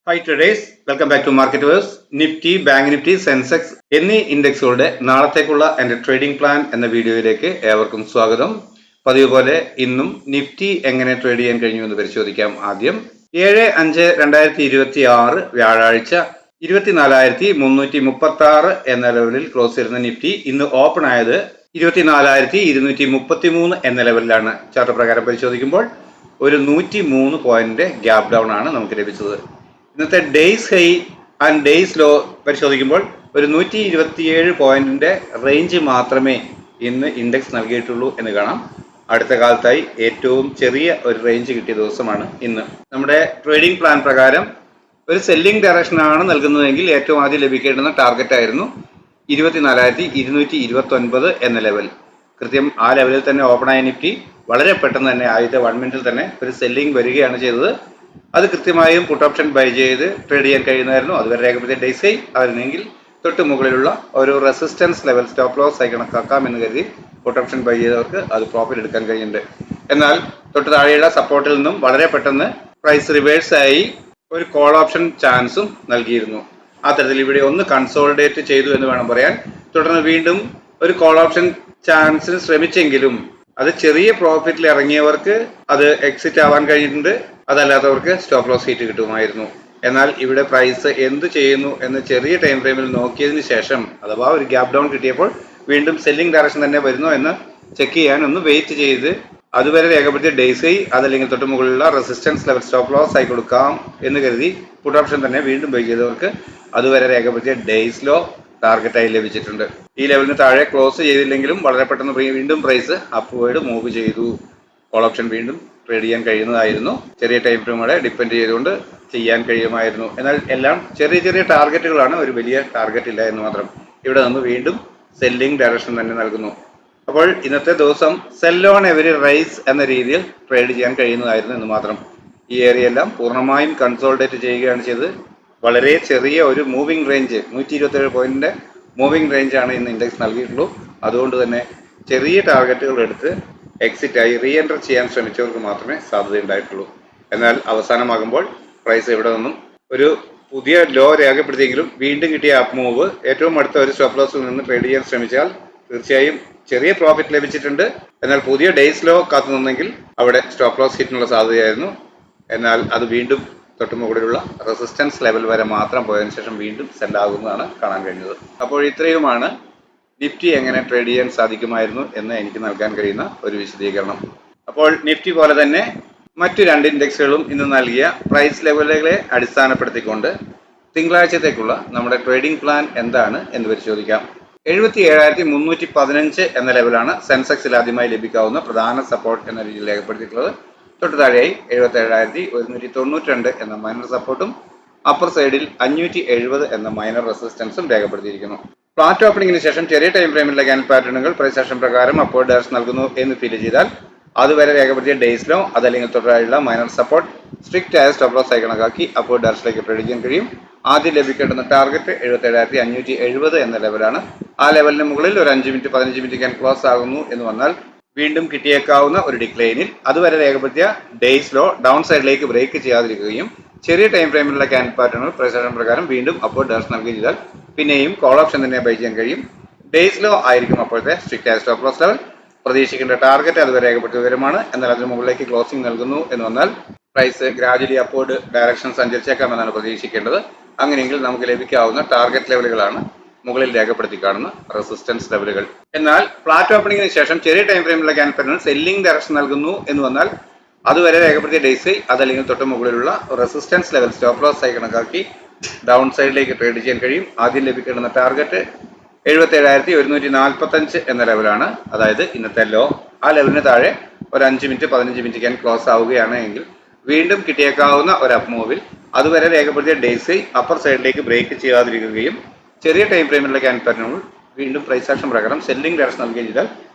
High traders, welcome back to market verse. Nifty, bank Nifty, Sensex എന്നീ ഇൻഡെക്സുകളുടെ നാളത്തേക്കുള്ള എൻ്റെ trading plan എന്ന വീഡിയോയിലേക്ക് ഏവർക്കും സ്വാഗതം. പതിവ് പോലെ ഇന്നും നിഫ്റ്റി എങ്ങനെ ട്രേഡ് ചെയ്യാൻ കഴിഞ്ഞു എന്ന് പരിശോധിക്കാം. ആദ്യം 7/5/2026 വ്യാഴാഴ്ച 24,336 എന്ന ലെവലിൽ ക്ലോസ് ചെയ്യുന്ന നിഫ്റ്റി ഇന്ന് ഓപ്പൺ ആയത് 24,233 എന്ന ലെവലിലാണ്. ചാർട്ട് പ്രകാരം പരിശോധിക്കുമ്പോൾ ഒരു 103 പോയിന്റിന്റെ ഗ്യാപ് ഡൗൺ ആണ് നമുക്ക് ലഭിച്ചത്. ഇന്നത്തെ day's high and day's low പരിശോധിക്കുമ്പോൾ ഒരു 127 പോയിന്റിന്റെ റേഞ്ച് മാത്രമേ ഇന്ന് ഇൻഡെക്സ് നൽകിയിട്ടുള്ളൂ എന്ന് കാണാം. അടുത്ത കാലത്തായി ഏറ്റവും ചെറിയ ഒരു റേഞ്ച് കിട്ടിയ ദിവസമാണ് ഇന്ന്. നമ്മുടെ ട്രേഡിംഗ് പ്ലാൻ പ്രകാരം ഒരു സെല്ലിംഗ് ഡയറക്ഷനാണ് നൽകുന്നതെങ്കിൽ ഏറ്റവും ആദ്യം ലഭിക്കേണ്ടുന്ന ടാർഗറ്റ് ആയിരുന്നു 24,229 എന്ന ലെവൽ. കൃത്യം ആ ലെവലിൽ തന്നെ ഓപ്പൺ ആയ നിഫ്റ്റി വളരെ പെട്ടെന്ന് തന്നെ ആദ്യത്തെ 1 മിനിറ്റിൽ തന്നെ ഒരു സെല്ലിംഗ് വരികയാണ് ചെയ്തത്. അത് കൃത്യമായും പുട്ട് ഓപ്ഷൻ ബൈ ചെയ്ത് ട്രേഡ് ചെയ്യാൻ കഴിയുന്നതായിരുന്നു. അതുവരെ രേഖപ്പെടുത്തിയ ഡേയ്സ് ഹൈ അതിനെങ്കിൽ തൊട്ട് മുകളിലുള്ള ഒരു റെസിസ്റ്റൻസ് ലെവൽ സ്റ്റോപ്പ് ലോസ് ആയി കണക്കാക്കാം എന്ന് കരുതി പുട്ട് ഓപ്ഷൻ ബൈ ചെയ്തവർക്ക് അത് പ്രോഫിറ്റ് എടുക്കാൻ കഴിയുന്നുണ്ട്. എന്നാൽ തൊട്ട് താഴെയുള്ള സപ്പോർട്ടിൽ നിന്നും വളരെ പെട്ടെന്ന് പ്രൈസ് റിവേഴ്സ് ആയി ഒരു കോൾ ഓപ്ഷൻ ചാൻസും നൽകിയിരുന്നു. ആ തരത്തിൽ ഇവിടെ ഒന്ന് കൺസോളിഡേറ്റ് ചെയ്തു എന്ന് വേണം പറയാൻ. തുടർന്ന് വീണ്ടും ഒരു കോൾ ഓപ്ഷൻ ചാൻസിന് ശ്രമിച്ചെങ്കിലും അത് ചെറിയ പ്രോഫിറ്റിൽ ഇറങ്ങിയവർക്ക് അത് എക്സിറ്റ് ആവാൻ കഴിഞ്ഞിട്ടുണ്ട്. അതല്ലാത്തവർക്ക് സ്റ്റോപ്പ് ലോസ് ഹീറ്റ് കിട്ടുമായിരുന്നു. എന്നാൽ ഇവിടെ പ്രൈസ് എന്ത് ചെയ്യുന്നു എന്ന് ചെറിയ ടൈം ഫ്രെയിമിൽ നോക്കിയതിന് ശേഷം അഥവാ ഒരു ഗ്യാപ് ഡൗൺ കിട്ടിയപ്പോൾ വീണ്ടും സെല്ലിംഗ് ഡയറക്ഷൻ തന്നെ വരുന്നോ എന്ന് ചെക്ക് ചെയ്യാൻ ഒന്ന് വെയിറ്റ് ചെയ്ത് അതുവരെ രേഖപ്പെടുത്തിയ ഡേയ്സ് ഹൈ അതല്ലെങ്കിൽ തൊട്ട് മുകളിലുള്ള റെസിസ്റ്റൻസ് ലെവൽ സ്റ്റോപ്പ് ലോസ് ആയി കൊടുക്കാം എന്ന് കരുതി പുട്ട് ഓപ്ഷൻ തന്നെ വീണ്ടും ബൈ ചെയ്തവർക്ക് അതുവരെ രേഖപ്പെടുത്തിയ ഡേയ്സ് ലോ ടാർഗറ്റായി ലഭിച്ചിട്ടുണ്ട്. ഈ ലെവലിന് താഴെ ക്ലോസ് ചെയ്തില്ലെങ്കിലും വളരെ പെട്ടെന്ന് വീണ്ടും പ്രൈസ് അപ്വേർഡ് മൂവ് ചെയ്തു. കോൾ ഓപ്ഷൻ വീണ്ടും ട്രേഡ് ചെയ്യാൻ കഴിയുന്നതായിരുന്നു. ചെറിയ ടൈം ഫ്രെയിമുകളെ ഡിപ്പെൻഡ് ചെയ്തുകൊണ്ട് ചെയ്യാൻ കഴിയുമായിരുന്നു. എന്നാൽ എല്ലാം ചെറിയ ചെറിയ ടാർഗറ്റുകളാണ്, ഒരു വലിയ ടാർഗറ്റ് ഇല്ല എന്ന് മാത്രം. ഇവിടെ നിന്ന് വീണ്ടും സെല്ലിംഗ് ഡയറക്ഷൻ തന്നെ നൽകുന്നു. അപ്പോൾ ഇന്നത്തെ ദിവസം സെൽ ഓൺ എവരി റൈസ് എന്ന രീതിയിൽ ട്രേഡ് ചെയ്യാൻ കഴിയുന്നതായിരുന്നു എന്ന് മാത്രം. ഈ ഏരിയ എല്ലാം പൂർണ്ണമായും കൺസോൾഡേറ്റ് ചെയ്യുകയാണ് ചെയ്തത്. വളരെ ചെറിയ ഒരു മൂവിംഗ് റേഞ്ച് 127 പോയിന്റിന്റെ മൂവിംഗ് റേഞ്ചാണ് ഇന്ന് ഇൻഡെക്സ് നൽകിയിട്ടുള്ളൂ. അതുകൊണ്ട് തന്നെ ചെറിയ ടാർഗറ്റുകൾ എടുത്ത് എക്സിറ്റ് ആയി റീ എൻറ്റർ ചെയ്യാൻ ശ്രമിച്ചവർക്ക് മാത്രമേ സാധ്യതയുണ്ടായിട്ടുള്ളൂ. എന്നാൽ അവസാനമാകുമ്പോൾ പ്രൈസ് ഇവിടെ നിന്നും ഒരു പുതിയ ലോ രേഖപ്പെടുത്തിയെങ്കിലും വീണ്ടും കിട്ടിയ അപ്പ് മൂവ് ഏറ്റവും അടുത്ത ഒരു സ്റ്റോപ്പ് ലോസിൽ നിന്ന് ട്രേഡ് ചെയ്യാൻ ശ്രമിച്ചാൽ തീർച്ചയായും ചെറിയ പ്രോഫിറ്റ് ലഭിച്ചിട്ടുണ്ട്. എന്നാൽ പുതിയ ഡേയ്സ് ലോ കാത്തു നിന്നെങ്കിൽ അവിടെ സ്റ്റോപ്പ് ലോസ് ഹിറ്റിനുള്ള സാധ്യതയായിരുന്നു. എന്നാൽ അത് വീണ്ടും തൊട്ട് മുകളിലുള്ള റെസിസ്റ്റൻസ് ലെവൽ വരെ മാത്രം പോയതിനു ശേഷം വീണ്ടും സെല്ലാകുന്നതാണ് കാണാൻ കഴിഞ്ഞത്. അപ്പോൾ ഇത്രയുമാണ് നിഫ്റ്റി എങ്ങനെ ട്രേഡ് ചെയ്യാൻ സാധിക്കുമായിരുന്നു എന്ന് എനിക്ക് നൽകാൻ കഴിയുന്ന ഒരു വിശദീകരണം. അപ്പോൾ നിഫ്റ്റി പോലെ തന്നെ മറ്റു രണ്ട് ഇൻഡെക്സുകളും ഇന്ന് നൽകിയ പ്രൈസ് ലെവലുകളെ അടിസ്ഥാനപ്പെടുത്തിക്കൊണ്ട് തിങ്കളാഴ്ചത്തേക്കുള്ള നമ്മുടെ ട്രേഡിംഗ് പ്ലാൻ എന്താണ് എന്ന് പരിശോധിക്കാം. 77,315 എന്ന ലെവലാണ് സെൻസെക്സിൽ ആദ്യമായി ലഭിക്കാവുന്ന പ്രധാന സപ്പോർട്ട് എന്ന രീതിയിൽ രേഖപ്പെടുത്തിയിട്ടുള്ളത്. തൊട്ട് താഴെയായി 77,192 എന്ന മൈനർ സപ്പോർട്ടും അപ്പർ സൈഡിൽ 570 എന്ന മൈനർ റെസിസ്റ്റൻസും രേഖപ്പെടുത്തിയിരിക്കുന്നു. ഫ്ലാറ്റ് ഓപ്പണിംഗിന് ശേഷം ചെറിയ ടൈം ഫ്രെയിമിലെ ക്യാൻഡിൽ പാറ്റേണുകൾ പ്രൈസ് ആക്ഷൻ പ്രകാരം അപ്വേർഡ് ഡയറക്ഷൻ നൽകുന്നു എന്ന് ഫീൽ ചെയ്താൽ അതുവരെ രേഖപ്പെടുത്തിയ ഡേയ്സ് ലോ അതല്ലെങ്കിൽ തൊട്ടായുള്ള മൈനർ സപ്പോർട്ട് സ്ട്രിക്റ്റ് ആയ സ്റ്റോപ്പ് ലോസ് ആയി കണക്കാക്കി അപ്വേർഡ് ഡയറക്ഷനിലേക്ക് ട്രേഡ് ചെയ്യാൻ കഴിയും. ആദ്യം ലഭിക്കേണ്ടുന്ന ടാർഗറ്റ് 77,570 എന്ന ലെവലാണ്. ആ ലെവലിന് മുകളിൽ ഒരു 5 മിനിറ്റ് 15 മിനിറ്റ് ക്യാൻ ക്ലോസ് ആകുന്നു എന്ന് വന്നാൽ വീണ്ടും കിട്ടിയേക്കാവുന്ന ഒരു ഡിക്ലൈനിൽ അതുവരെ രേഖപ്പെടുത്തിയ ഡേയ്സ് ലോ ഡൗൺ സൈഡിലേക്ക് ബ്രേക്ക് ചെയ്യാതിരിക്കുകയും ചെറിയ ടൈം ഫ്രെയിമിലുള്ള ക്യാൻഡിൽ പാറ്റേണുകൾ പ്രൈസ് ആക്ഷൻ പ്രകാരം വീണ്ടും അപ്വേർഡ് ഡയറക്ഷൻ നൽകുകയും ചെയ്താൽ പിന്നെയും കോൾ ഓപ്ഷൻ തന്നെ ബൈ ചെയ്യാൻ കഴിയും. ഡേയ്സ് ലോ ആയിരിക്കും അപ്പോഴത്തെ സ്ട്രിക്റ്റ് ആയ സ്റ്റോപ്പ് ലോസ് ലെവൽ. പ്രതീക്ഷിക്കേണ്ട ടാർഗറ്റ് അതുവരെ രേഖപ്പെടുത്തിയ വിവരമാണ്. എന്നാൽ അതിന് മുകളിലേക്ക് ക്ലോസിംഗ് നൽകുന്നു എന്ന് വന്നാൽ പ്രൈസ് ഗ്രാജുവലി അപ്വേർഡ് ഡയറക്ഷൻ സഞ്ചരിച്ചേക്കാമെന്നാണ് പ്രതീക്ഷിക്കേണ്ടത്. അങ്ങനെയെങ്കിൽ നമുക്ക് ലഭിക്കാവുന്ന ടാർഗറ്റ് ലെവലുകളാണ് മുകളിൽ രേഖപ്പെടുത്തി കാണുന്ന റെസിസ്റ്റൻസ് ലെവലുകൾ. എന്നാൽ ഫ്ലാറ്റ് ഓപ്പണിംഗിന് ശേഷം ചെറിയ ടൈം ഫ്രെയിമിലുള്ള ക്യാൻഡിൽ പാറ്റേൺ സെല്ലിംഗ് ഡയറക്ഷൻ നൽകുന്നു എന്ന് വന്നാൽ അതുവരെ രേഖപ്പെടുത്തിയ ഡേയ്സ് അതല്ലെങ്കിൽ തൊട്ട് മുകളിലുള്ള റെസിസ്റ്റൻസ് ലെവൽ സ്റ്റോപ്പ് ലോസ് ആയി കണക്കാക്കി ഡൗൺ സൈഡിലേക്ക് ട്രേഡ് ചെയ്യാൻ കഴിയും. ആദ്യം ലഭിക്കേണ്ടുന്ന ടാർഗറ്റ് 77,145 എന്ന ലെവലാണ്, അതായത് ഇന്നത്തെ ലോ. ആ ലെവലിന് താഴെ ഒരു 5 മിനിറ്റ് 15 മിനിറ്റ് ക്യാൻ ക്ലോസ് ആവുകയാണ് എങ്കിൽ വീണ്ടും കിട്ടിയേക്കാവുന്ന ഒരു അപ്പ് മൂവിൽ അതുവരെ രേഖപ്പെടുത്തിയ ഡേയ്സ് അപ്പർ സൈഡിലേക്ക് ബ്രേക്ക് ചെയ്യാതിരിക്കുകയും ചെറിയ ടൈം ഫ്രെയിമിലുള്ള ക്യാൻഡിൽ പാറ്റേണുകൾ വീണ്ടും പ്രൈസ് ആക്ഷൻ പ്രകാരം സെല്ലിംഗ് ഡയറക്ഷൻ നൽകുകയും ചെയ്താൽ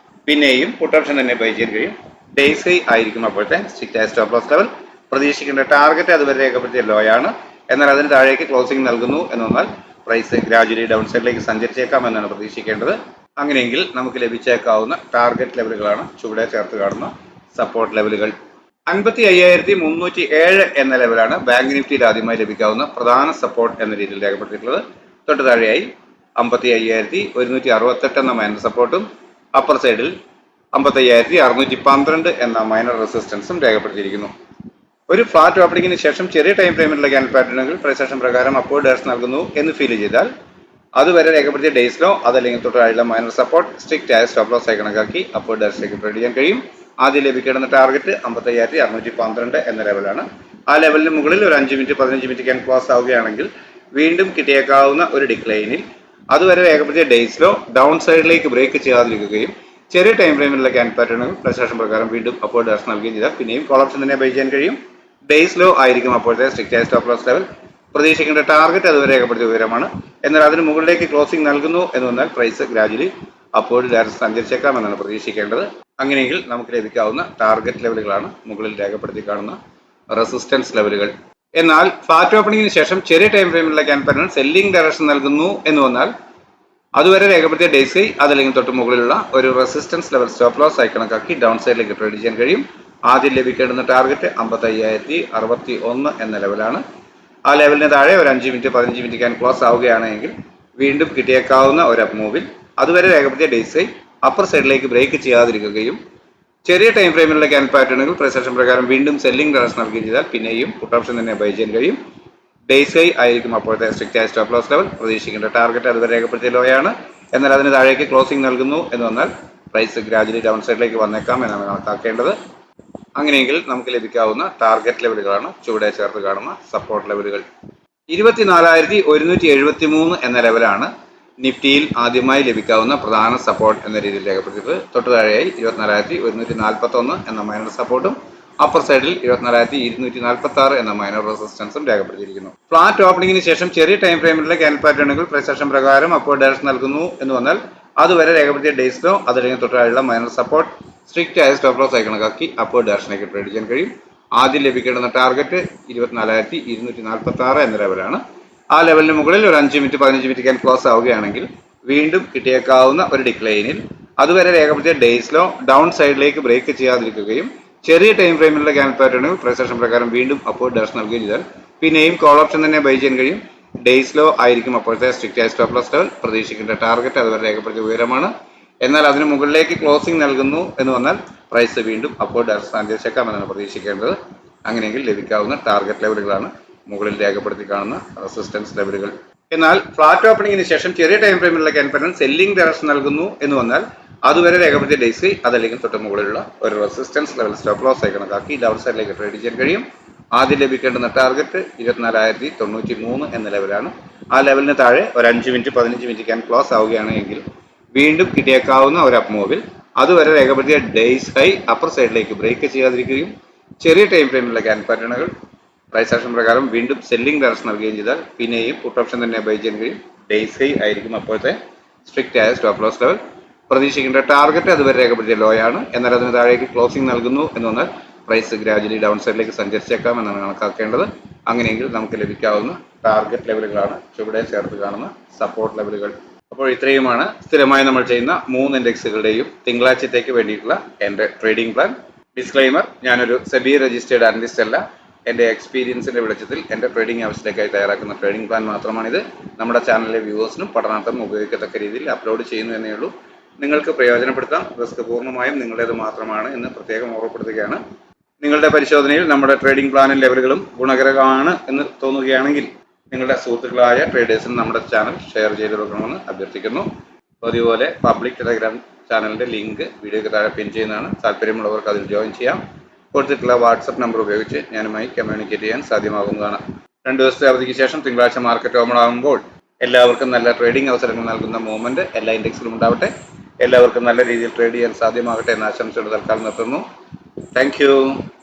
പിന്നെയും പുട്ട് ഓപ്ഷൻ തന്നെ ബൈ ചെയ്യാൻ കഴിയും. ഡേയ്സ് ഹൈ ആയിരിക്കും അപ്പോഴത്തെ സ്ട്രിക്റ്റ് ആയ സ്റ്റോപ്പ് ലോസ് ലെവൽ. പ്രതീക്ഷിക്കേണ്ട ടാർഗറ്റ് അതുവരെ രേഖപ്പെടുത്തിയ ലോ ആണ്. എന്നാൽ അതിന് താഴേക്ക് ക്ലോസിംഗ് നൽകുന്നു എന്ന് വന്നാൽ പ്രൈസ് ഗ്രാജുവലി ഡൗൺ സൈഡിലേക്ക് സഞ്ചരിച്ചേക്കാം എന്നാണ് പ്രതീക്ഷിക്കേണ്ടത്. അങ്ങനെയെങ്കിൽ നമുക്ക് ലഭിച്ചേക്കാവുന്ന ടാർഗറ്റ് ലെവലുകളാണ് ചുവടെ ചേർത്ത് കാണുന്ന സപ്പോർട്ട് ലെവലുകൾ. 55,307 എന്ന ലെവലാണ് ബാങ്ക് നിഫ്റ്റിയിൽ ആദ്യമായി ലഭിക്കാവുന്ന പ്രധാന സപ്പോർട്ട് എന്ന രീതിയിൽ രേഖപ്പെടുത്തിയിട്ടുള്ളത്. തൊട്ട് താഴെയായി 55,168 എന്ന മൈനർ സപ്പോർട്ടും അപ്പർ സൈഡിൽ 55,612 എന്ന മൈനർ റെസിസ്റ്റൻസും രേഖപ്പെടുത്തിയിരിക്കുന്നു. ഒരു ഫ്ലാറ്റ് ഓപ്പണിംഗിന് ശേഷം ചെറിയ ടൈം ഫ്രെയിമിലുള്ള ക്യാൻഡിൽ പാറ്റേണുകൾ പ്രൈസ് ആക്ഷൻ പ്രകാരം അപ്വേർഡ് ഡയറക്ഷൻ നൽകുന്നു എന്ന് ഫീൽ ചെയ്താൽ അതുവരെ രേഖപ്പെടുത്തിയ ഡേയ്സിലോ അതല്ലെങ്കിൽ തൊട്ടായുള്ള മൈനർ സപ്പോർട്ട് സ്ട്രിക്റ്റ് ആയ സ്റ്റോപ്പ് ലോസ് ആയി കണക്കാക്കി അപ്വേർഡ് ഡയറക്ഷനിലേക്ക് ട്രേഡ് ചെയ്യാൻ കഴിയും. ആദ്യം ലഭിക്കേണ്ടുന്ന ടാർഗറ്റ് 55,612 എന്ന ലെവലാണ്. ആ ലെവലിന് മുകളിൽ ഒരു 5 മിനിറ്റ് 15 മിനിറ്റ് ക്യാൻ ക്ലോസ് ആവുകയാണെങ്കിൽ വീണ്ടും കിട്ടിയേക്കാവുന്ന ഒരു ഡിക്ലൈനിൽ അതുവരെ രേഖപ്പെടുത്തിയ ഡേയ്സിലോ ഡൗൺ സൈഡിലേക്ക് ബ്രേക്ക് ചെയ്യാതിരിക്കുകയും ചെറിയ ടൈം ഫ്രെയിമിലുള്ള ക്യാൻ പാറ്റേണുകൾ പ്രൈസ് ആക്ഷൻ പ്രകാരം വീണ്ടും അപ്വേർഡ് ഡയറക്ഷൻ നൽകുകയും ചെയ്താൽ പിന്നെയും കോൾ ഓപ്ഷൻ തന്നെ ബൈ ചെയ്യാൻ കഴിയും. ഡേയ്സ് ലോ ആയിരിക്കും അപ്പോഴത്തെ സ്ട്രിക്റ്റ് ആയ സ്റ്റോപ്പ് ലോസ് ലെവൽ. പ്രതീക്ഷിക്കേണ്ട ടാർഗറ്റ് അതുവരെ രേഖപ്പെടുത്തിയ വിവരമാണ്. എന്നാൽ അതിന് മുകളിലേക്ക് ക്ലോസിംഗ് നൽകുന്നു എന്ന് വന്നാൽ പ്രൈസ് ഗ്രാജുവലി അപ്പോഴ് ഡയറക്ഷൻ സഞ്ചരിച്ചേക്കാം എന്നാണ് പ്രതീക്ഷിക്കേണ്ടത്. അങ്ങനെയെങ്കിൽ നമുക്ക് ലഭിക്കാവുന്ന ടാർഗറ്റ് ലെവലുകളാണ് മുകളിൽ രേഖപ്പെടുത്തി കാണുന്ന റെസിസ്റ്റൻസ് ലെവലുകൾ. എന്നാൽ ഫ്ലാറ്റ് ഓപ്പണിംഗിന് ശേഷം ചെറിയ ടൈം ഫ്രെയിമിലുള്ള ക്യാൻ പാറ്റേൺ സെല്ലിംഗ് ഡയറക്ഷൻ നൽകുന്നു എന്ന് വന്നാൽ അതുവരെ രേഖപ്പെടുത്തിയ ഡേയ്സ് അതല്ലെങ്കിൽ തൊട്ട് മുകളിലുള്ള ഒരു റെസിസ്റ്റൻസ് ലെവൽ സ്റ്റോപ്പ് ലോസ് ആയി കണക്കാക്കി ഡൗൺ സൈഡിലേക്ക് ട്രേഡ് ചെയ്യാൻ കഴിയും. ആദ്യം ലഭിക്കേണ്ടുന്ന ടാർഗറ്റ് 55,061 എന്ന ലെവലാണ്. ആ ലെവലിന് താഴെ ഒരു 5 മിനിറ്റ് 15 മിനിറ്റ് ക്യാൻ ക്ലോസ് ആവുകയാണെങ്കിൽ വീണ്ടും കിട്ടിയേക്കാവുന്ന ഒരു അപ്പ് മൂവിൽ അതുവരെ രേഖപ്പെടുത്തിയ ഡേയ്സ് അപ്പർ സൈഡിലേക്ക് ബ്രേക്ക് ചെയ്യാതിരിക്കുകയും ചെറിയ ടൈം ഫ്രെയിമിലുള്ള ക്യാൻ പാറ്റേണുകൾ പ്രൈസ് ആക്ഷൻ പ്രകാരം വീണ്ടും സെല്ലിംഗ് ഡയറക്ഷൻ നൽകുകയും ചെയ്താൽ പിന്നെയും പുട്ട് ഓപ്ഷൻ തന്നെ ബൈ ചെയ്യാൻ കഴിയും. ഡേയ്സ് ആയിരിക്കും അപ്പോഴത്തെ സ്ട്രിക്റ്റ് ആയ സ്റ്റോപ്പ് ലോസ് ലെവൽ. പ്രതീക്ഷിക്കേണ്ട ടാർഗറ്റ് അതുവരെ രേഖപ്പെടുത്തിയ ലോയാണ്. എന്നാൽ അതിന് താഴേക്ക് ക്ലോസിംഗ് നൽകുന്നു എന്ന് വന്നാൽ പ്രൈസ് ഗ്രാജുവലി ഡൗൺ സൈഡിലേക്ക് വന്നേക്കാം എന്നാണ് കണക്കാക്കേണ്ടത്. അങ്ങനെയെങ്കിൽ നമുക്ക് ലഭിക്കാവുന്ന ടാർഗറ്റ് ലെവലുകളാണ് ചുവടെ ചേർത്ത് കാണുന്ന സപ്പോർട്ട് ലെവലുകൾ. 24,173 എന്ന ലെവലാണ് നിഫ്റ്റിയിൽ ആദ്യമായി ലഭിക്കാവുന്ന പ്രധാന സപ്പോർട്ട് എന്ന രീതിയിൽ രേഖപ്പെടുത്തിയത്. തൊട്ടു താഴെയായി 24,141 എന്ന മൈനർ സപ്പോർട്ടും അപ്പർ സൈഡിൽ 24,246 എന്ന മൈനർ റെസിസ്റ്റൻസും രേഖപ്പെടുത്തിയിരിക്കുന്നു. ഫ്ലാറ്റ് ഓപ്പണിംഗിന് ശേഷം ചെറിയ ടൈം ഫ്രെയിമിലുള്ള ക്യാൻഡിൽ പാറ്റേണുകൾ പ്രൈസ് ആക്ഷൻ പ്രകാരം അപ്വേർഡ് ഡയറക്ഷൻ നൽകുന്നു എന്ന് വന്നാൽ അതുവരെ രേഖപ്പെടുത്തിയ ഡേയ്സിലോ അതല്ലെങ്കിൽ തൊട്ടായുള്ള മൈനർ സപ്പോർട്ട് സ്ട്രിക്റ്റ് ആയ സ്റ്റോപ്പ് ലോസ് ആയി കണക്കാക്കി അപ്വേർഡ് ഡയറക്ഷനിലേക്ക് ട്രേഡ് ചെയ്യാൻ കഴിയും. ആദ്യം ലഭിക്കേണ്ടുന്ന ടാർഗറ്റ് 24,246 എന്ന ലെവലാണ്. ആ ലെവലിന് മുകളിൽ ഒരു 5 മിനിറ്റ് 15 മിനിറ്റ് ക്യാൻ ക്ലോസ് ആവുകയാണെങ്കിൽ വീണ്ടും കിട്ടിയേക്കാവുന്ന ഒരു ഡിക്ലൈനിൽ അതുവരെ രേഖപ്പെടുത്തിയ ഡേയ്സിലോ ഡൗൺ സൈഡിലേക്ക് ബ്രേക്ക് ചെയ്യാതിരിക്കുകയും ചെറിയ ടൈം ഫ്രെയിമിലുള്ള ക്യാൻ പാറ്റേണുകൾ പ്രൈസ് ആക്ഷൻ പ്രകാരം വീണ്ടും അപ്വേർഡ് ഡയറക്ഷൻ നൽകുകയും ചെയ്താൽ പിന്നെയും കോൾ ഓപ്ഷൻ തന്നെ ബൈ ചെയ്യാൻ കഴിയും. ഡേയ്സിലോ ആയിരിക്കും അപ്പോഴത്തെ സ്ട്രിക്റ്റ് ആയ സ്റ്റോപ്പ് ലോസ് ലെവൽ. പ്രതീക്ഷിക്കേണ്ട ടാർഗറ്റ് അതുവരെ രേഖപ്പെടുത്തിയ വിവരമാണ്. എന്നാൽ അതിന് മുകളിലേക്ക് ക്ലോസിംഗ് നൽകുന്നു എന്ന് വന്നാൽ പ്രൈസ് വീണ്ടും അപ്വേർഡ് ഡയറക്ഷൻ സഞ്ചരിച്ചേക്കാം എന്നാണ് പ്രതീക്ഷിക്കേണ്ടത്. അങ്ങനെയെങ്കിൽ ലഭിക്കാവുന്ന ടാർഗറ്റ് ലെവലുകളാണ് മുകളിൽ രേഖപ്പെടുത്തി കാണുന്ന റെസിസ്റ്റൻസ് ലെവലുകൾ. എന്നാൽ ഫ്ലാറ്റ് ഓപ്പണിംഗിന് ശേഷം ചെറിയ ടൈം ഫ്രെയിമിലുള്ള ക്യാൻ പാറ്റേൺ സെല്ലിംഗ് ഡയറക്ഷൻ നൽകുന്നു എന്ന് വന്നാൽ അതുവരെ രേഖപ്പെടുത്തിയ ഡേയ്സ് അതല്ലെങ്കിൽ തൊട്ട് മുകളിലുള്ള ഒരു റെസിസ്റ്റൻസ് ലെവൽ സ്റ്റോപ്പ് ലോസ് ആയി കണക്കാക്കി ഡൗൺ സൈഡിലേക്ക് ട്രേഡ് ചെയ്യാൻ കഴിയും. ആദ്യം ലഭിക്കേണ്ടുന്ന ടാർഗറ്റ് 24,093 എന്ന ലെവലാണ്. ആ ലെവലിന് താഴെ ഒരു 5 മിനിറ്റ് 15 മിനിറ്റ് ക്യാൻ ക്ലോസ് ആവുകയാണെങ്കിൽ വീണ്ടും കിട്ടിയേക്കാവുന്ന ഒരു അപ്പ് മൂവിൽ അതുവരെ രേഖപ്പെടുത്തിയ ഡേയ്സ് ഹൈ അപ്പർ സൈഡിലേക്ക് ബ്രേക്ക് ചെയ്യാതിരിക്കുകയും ചെറിയ ടൈം ഫ്രെയിമിലുള്ള ക്യാൻ പാറ്റേണുകൾ പ്രൈസ് ആക്ഷൻ പ്രകാരം വീണ്ടും സെല്ലിംഗ് ഡയറക്ഷൻ നൽകുകയും ചെയ്താൽ പിന്നെയും പുട്ട് ഓപ്ഷൻ തന്നെ ബൈ ചെയ്യാൻ കഴിയും. ഡേയ്സ് ഹൈ ആയിരിക്കും അപ്പോഴത്തെ സ്ട്രിക്റ്റ് ആയ സ്റ്റോപ്പ് ലോസ് ലെവൽ. പ്രതീക്ഷിക്കേണ്ട ടാർഗറ്റ് അതുവരെ രേഖപ്പെടുത്തിയ ലോയാണ്. എന്നാൽ അതിന് താഴേക്ക് ക്ലോസിംഗ് നൽകുന്നു എന്ന് വന്നാൽ പ്രൈസ് ഗ്രാജുവലി ഡൗൺ സൈഡിലേക്ക് സഞ്ചരിച്ചേക്കാം എന്നാണ് കണക്കാക്കേണ്ടത്. അങ്ങനെയെങ്കിൽ നമുക്ക് ലഭിക്കാവുന്ന ടാർഗറ്റ് ലെവലുകളാണ് ചുവടെ ചേർത്ത് കാണുന്ന സപ്പോർട്ട് ലെവലുകൾ. അപ്പോൾ ഇത്രയുമാണ് സ്ഥിരമായി നമ്മൾ ചെയ്യുന്ന 3 ഇൻഡെക്സുകളുടെയും തിങ്കളാഴ്ചത്തേക്ക് വേണ്ടിയിട്ടുള്ള എൻ്റെ ട്രേഡിംഗ് പ്ലാൻ. ഡിസ്ക്ലൈമർ: ഞാനൊരു സെബി രജിസ്റ്റേർഡ് അനലിസ്റ്റ് അല്ല. എൻ്റെ എക്സ്പീരിയൻസിൻ്റെ വെളിച്ചത്തിൽ എൻ്റെ ട്രേഡിംഗ് ആവശ്യത്തിലേക്കായി തയ്യാറാക്കുന്ന ട്രേഡിംഗ് പ്ലാൻ മാത്രമാണിത്. നമ്മുടെ ചാനലിലെ വ്യൂവേഴ്സിനും പഠനാർത്ഥം ഉപയോഗിക്കത്തക്ക രീതിയിൽ അപ്ലോഡ് ചെയ്യുന്നു എന്നേ ഉള്ളൂ. നിങ്ങൾക്ക് പ്രയോജനപ്പെടുത്താം. റിസ്ക് പൂർണ്ണമായും നിങ്ങളുടേത് മാത്രമാണ് എന്ന് പ്രത്യേകം ഓർമ്മപ്പെടുത്തുകയാണ്. നിങ്ങളുടെ പരിശോധനയിൽ നമ്മുടെ ട്രേഡിംഗ് പ്ലാനും ലെവലുകളും ഗുണകരമാണ് എന്ന് തോന്നുകയാണെങ്കിൽ നിങ്ങളുടെ സുഹൃത്തുക്കളായ ട്രേഡേഴ്സിന് നമ്മുടെ ചാനൽ ഷെയർ ചെയ്ത് കൊടുക്കണമെന്ന് അഭ്യർത്ഥിക്കുന്നു. അതുപോലെ പബ്ലിക് ടെലഗ്രാം ചാനലിൻ്റെ ലിങ്ക് വീഡിയോയ്ക്ക് താഴെ പിൻ ചെയ്യുന്നതാണ്. താല്പര്യമുള്ളവർക്ക് അതിൽ ജോയിൻ ചെയ്യാം. കൊടുത്തിട്ടുള്ള വാട്സപ്പ് നമ്പർ ഉപയോഗിച്ച് ഞാനുമായി കമ്മ്യൂണിക്കേറ്റ് ചെയ്യാൻ സാധ്യമാകുന്നതാണ്. 2 ദിവസത്തെ അവധിക്ക് ശേഷം തിങ്കളാഴ്ച മാർക്കറ്റ് ഓപ്പൺ ആകുമ്പോൾ എല്ലാവർക്കും നല്ല ട്രേഡിംഗ് അവസരങ്ങൾ നൽകുന്ന മൂവ്മെന്റ് എല്ലാ ഇൻഡെക്സിലും ഉണ്ടാവട്ടെ. എല്ലാവർക്കും നല്ല രീതിയിൽ ട്രേഡ് ചെയ്യാൻ സാധ്യമാകട്ടെ എന്ന ആശംസയോടെ തൽക്കാലം നിർത്തുന്നു. Thank you.